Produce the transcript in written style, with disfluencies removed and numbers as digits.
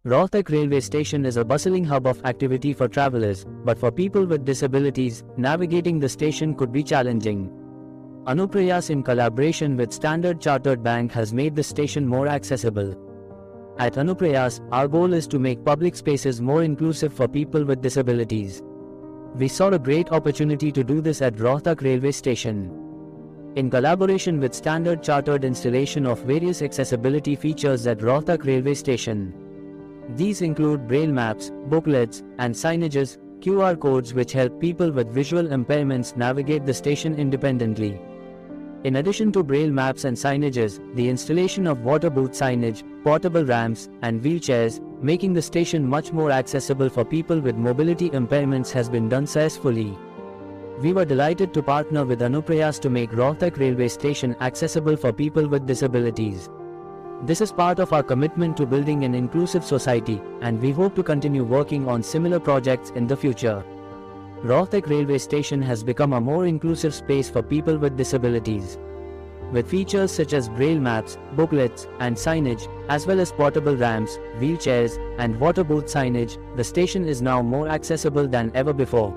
Rohtak Railway Station is a bustling hub of activity for travelers, but for people with disabilities, navigating the station could be challenging. Anuprayaas, in collaboration with Standard Chartered Bank, has made the station more accessible. At Anuprayaas, our goal is to make public spaces more inclusive for people with disabilities. We saw a great opportunity to do this at Rohtak Railway Station. In collaboration with Standard Chartered, installation of various accessibility features at Rohtak Railway Station. These include Braille maps, booklets, and signages, QR codes which help people with visual impairments navigate the station independently. In addition to Braille maps and signages, the installation of water booth signage, portable ramps, and wheelchairs, making the station much more accessible for people with mobility impairments, has been done successfully. We were delighted to partner with Anuprayaas to make Rohtak Railway Station accessible for people with disabilities. This is part of our commitment to building an inclusive society, and we hope to continue working on similar projects in the future. Rohtak Railway Station has become a more inclusive space for people with disabilities. With features such as Braille maps, booklets, and signage, as well as portable ramps, wheelchairs, and water booth signage, the station is now more accessible than ever before.